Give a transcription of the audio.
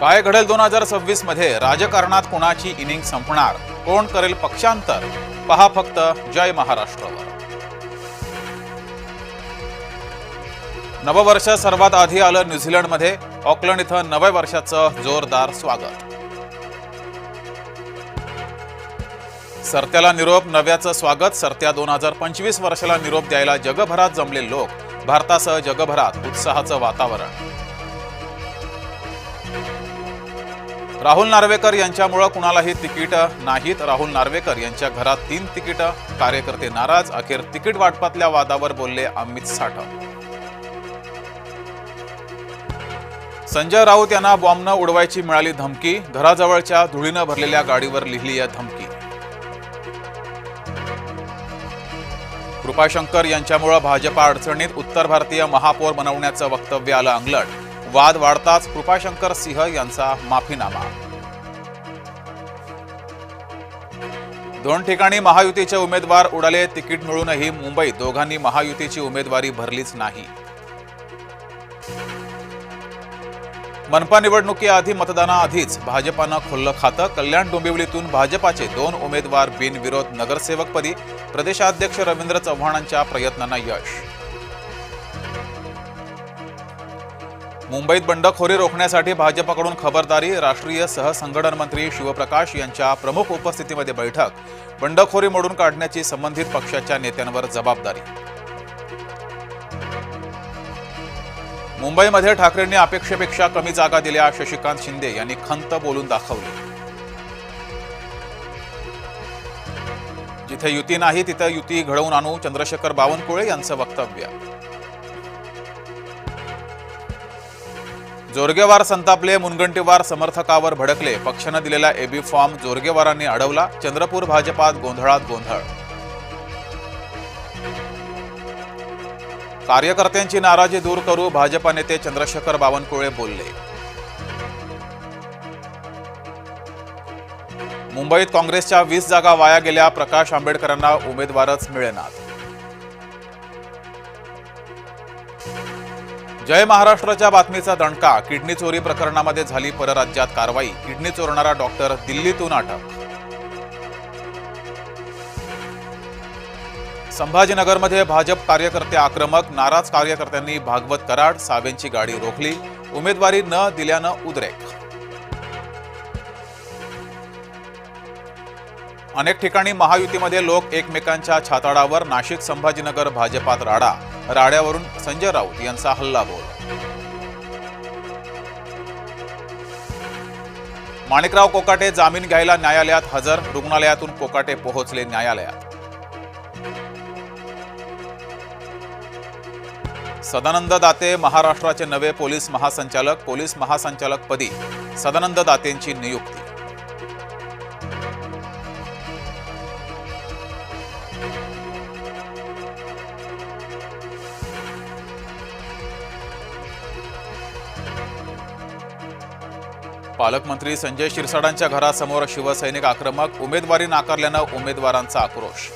काय घडेल 2026 मध्ये राजकारणात कोणाची इनिंग संपणार, कोण करेल पक्षांतर, पहा फक्त जय महाराष्ट्रवर। नववर्ष सर्वात आधी आलं न्यूझीलंडमध्ये। ऑकलंड इथं नव्या वर्षाचं जोरदार स्वागत। सरत्याला निरोप, नव्याचं स्वागत। सरत्या 2025 वर्षाला निरोप द्यायला जगभरात जमले लोक। भारतासह जगभरात उत्साहाचं वातावरण। राहुल नार्वेकर यांच्यामुळे कुणालाही तिकीट नाहीत। राहुल नार्वेकर यांच्या घरात 3 तिकीट। कार्यकर्ते नाराज। अखेर तिकीट वाटपातल्या वादावर बोलले अमित साठे। संजय राऊत यांना बॉम्बनं उडवायची मिळाली धमकी। घराजवळच्या धुळीनं भरलेल्या गाडीवर लिहिली आहे धमकी। कृपाशंकर यांच्यामुळे भाजपा अडचणीत। उत्तर भारतीय महापौर बनवण्याचं वक्तव्य आलं अंगलट। वाद वाढताच कृपाशंकर सिंह यांचा माफीनामा। 2 ठिकाणी महायुतीचे उमेदवार उडाले। तिकीट मिळूनही मुंबईत दोघांनी महायुतीची उमेदवारी भरलीच नाही। मनपा निवडणुकीआधी मतदानाआधीच भाजपानं खोललं खातं। कल्याण डोंबिवलीतून भाजपाचे 2 उमेदवार बिनविरोध नगरसेवकपदी। प्रदेशाध्यक्ष रवींद्र चव्हाणांच्या प्रयत्नांना यश। मुंबईत बंडखोरी रोखण्यासाठी भाजपकडून खबरदारी। राष्ट्रीय सहसंघटन मंत्री शिवप्रकाश यांच्या प्रमुख उपस्थितीमध्ये बैठक। बंडखोरी मोडून काढण्याची संबंधित पक्षाच्या नेत्यांवर जबाबदारी। मुंबईमध्ये ठाकरेंनी अपेक्षेपेक्षा कमी जागा दिल्या। शशिकांत शिंदे यांनी खंत बोलून दाखवली। जिथे युती नाही तिथे युती घडवून आणू, चंद्रशेखर बावनकुळे यांचं वक्तव्य। जोरगेवार संतापले, मुनगंटीवार समर्थकावर भडकले। पक्षानं दिलेला एबी फॉर्म जोरगेवारांनी अडवला। चंद्रपूर भाजपात गोंधळात गोंधळ। कार्यकर्त्यांची नाराजी दूर करू, भाजपा नेते चंद्रशेखर बावनकुळे बोलले। मुंबईत काँग्रेसच्या 20 जागा वाया गेल्या। प्रकाश आंबेडकरांना उमेदवारच मिळेनात। जय महाराष्ट्राच्या बातमीचा दणका। किडनी चोरी प्रकरणामध्ये झाली परराज्यात कारवाई। किडनी चोरणारा डॉक्टर दिल्लीतून अटक। संभाजीनगरमध्ये भाजप कार्यकर्ते आक्रमक। नाराज कार्यकर्त्यांनी भागवत कराड सावेंची गाडी रोखली। उमेदवारी न दिल्यानं उद्रेक। अनेक ठिकाणी महायुतीमध्ये लोक एकमेकांच्या छाताडावर। नाशिक संभाजीनगर भाजपात राडा। राड्यावरून संजय राऊत यांचा हल्लाबोल। माणिकराव कोकाटे जामीन घ्यायला न्यायालयात हजर। रुग्णालयातून कोकाटे पोहोचले न्यायालयात। सदानंद दाते महाराष्ट्राचे नवे पोलीस महासंचालक। पोलीस महासंचालकपदी सदानंद दातेंची नियुक्ती। पालकमंत्री संजय शिरसाटांच्या घरासमोर शिवसैनिक आक्रमक। उमेदवारी नाकारल्यानं उमेदवारांचा आक्रोश।